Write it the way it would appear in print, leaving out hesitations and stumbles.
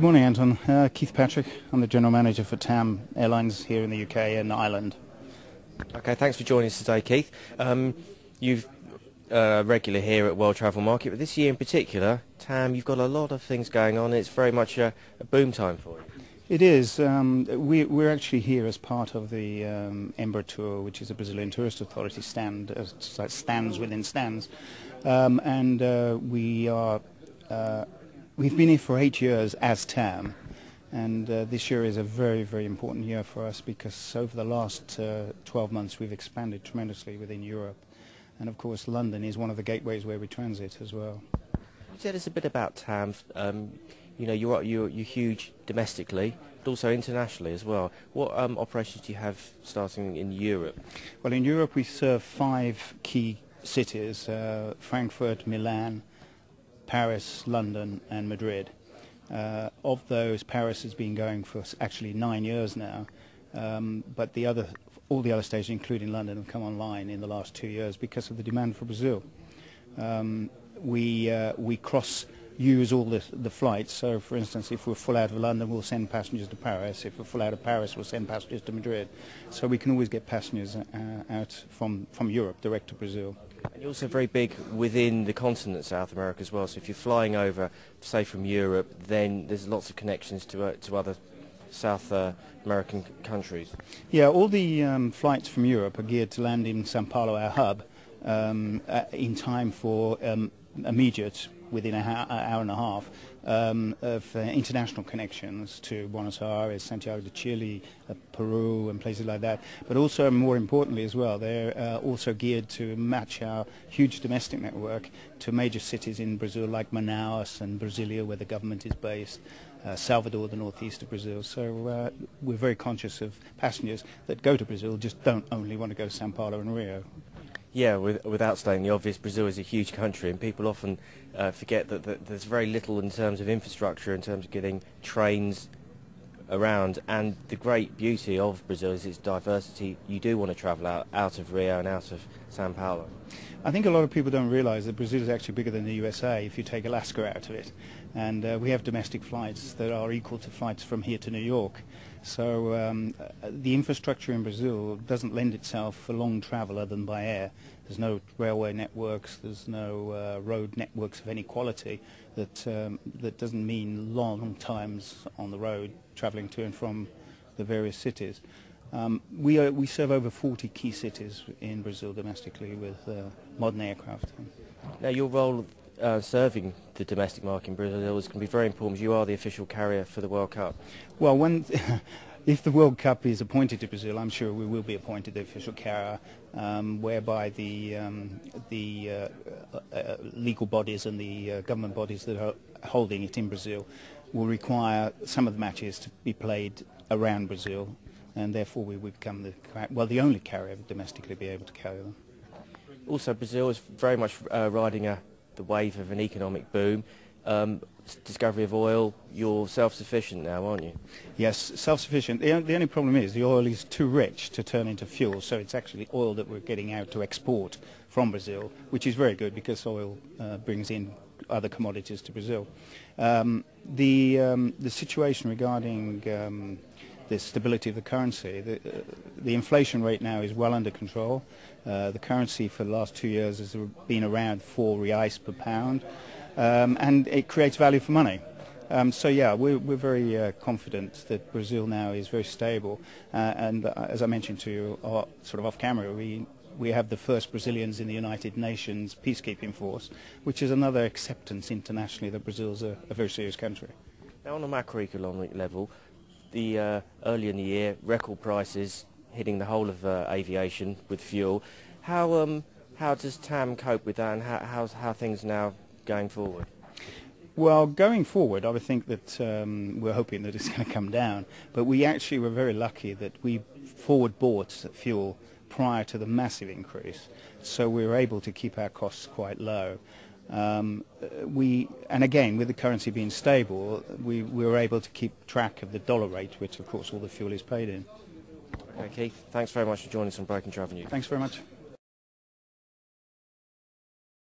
morning, Anton. Keith Patrick. I'm the General Manager for TAM Airlines here in the UK and Ireland. Okay, thanks for joining us today, Keith. You've regular here at World Travel Market, but this year in particular, TAM, you've got a lot of things going on. It's very much a boom time for you. It is. We're actually here as part of the Ember Tour, which is a Brazilian Tourist Authority stand, stands within stands, and we've been here for 8 years as TAM, and this year is a very, very important year for us because over the last 12 months we've expanded tremendously within Europe, and of course London is one of the gateways where we transit as well. Tell us a bit about TAM. You know, you're huge domestically, but also internationally as well. What operations do you have starting in Europe? Well, in Europe we serve 5 key cities: Frankfurt, Milan, Paris, London and Madrid. Of those, Paris has been going for actually 9 years now, but all the other stations, including London, have come online in the last 2 years because of the demand for Brazil. We use all the flights, so for instance if we're full out of London we'll send passengers to Paris, if we're full out of Paris we'll send passengers to Madrid, so we can always get passengers out from Europe direct to Brazil. And you're also very big within the continent, South America as well, so if you're flying over, say from Europe, then there's lots of connections to other South American countries. Yeah, all the flights from Europe are geared to land in Sao Paulo, our hub, in time for immediate, within an hour and a half, of international connections to Buenos Aires, Santiago de Chile, Peru and places like that. But also, more importantly as well, they're also geared to match our huge domestic network to major cities in Brazil like Manaus and Brasilia, where the government is based, Salvador, the northeast of Brazil. So we're very conscious of passengers that go to Brazil just don't only want to go to Sao Paulo and Rio. Yeah, without stating the obvious, Brazil is a huge country, and people often forget that there's very little in terms of infrastructure, in terms of getting trains around. And the great beauty of Brazil is its diversity. You do want to travel out of Rio and out of Sao Paulo. I think a lot of people don't realise that Brazil is actually bigger than the USA if you take Alaska out of it. And we have domestic flights that are equal to flights from here to New York. So the infrastructure in Brazil doesn't lend itself for long travel other than by air. There's no railway networks, there's no road networks of any quality that doesn't mean long times on the road travelling to and from the various cities. We serve over 40 key cities in Brazil domestically with modern aircraft. Now, your role serving the domestic market in Brazil is going to be very important. You are the official carrier for the World Cup. Well, if the World Cup is appointed to Brazil, I'm sure we will be appointed the official carrier, whereby the legal bodies and the government bodies that are holding it in Brazil will require some of the matches to be played around Brazil, and therefore we would become the only carrier domestically be able to carry them. Also, Brazil is very much riding the wave of an economic boom. Discovery of oil. You're self-sufficient now, aren't you? Yes, self-sufficient. The only problem is the oil is too rich to turn into fuel, so it's actually oil that we're getting out to export from Brazil, which is very good because oil brings in other commodities to Brazil. The situation regarding the stability of the currency, the inflation rate now is well under control. The currency for the last 2 years has been around 4 reais per pound, and it creates value for money. So yeah, we're very confident that Brazil now is very stable, and as I mentioned to you, sort of off camera, we have the first Brazilians in the United Nations peacekeeping force, which is another acceptance internationally that Brazil's a very serious country. Now, on a macroeconomic level, earlier in the year, record prices hitting the whole of aviation with fuel. How does TAM cope with that, and how are things now going forward? Well, going forward, I would think that we're hoping that it's going to come down, but we actually were very lucky that we forward bought fuel prior to the massive increase, so we were able to keep our costs quite low. And again, with the currency being stable, we were able to keep track of the dollar rate, which of course all the fuel is paid in. Okay, Keith, thanks very much for joining us on Breaking Travel News. Thanks very much.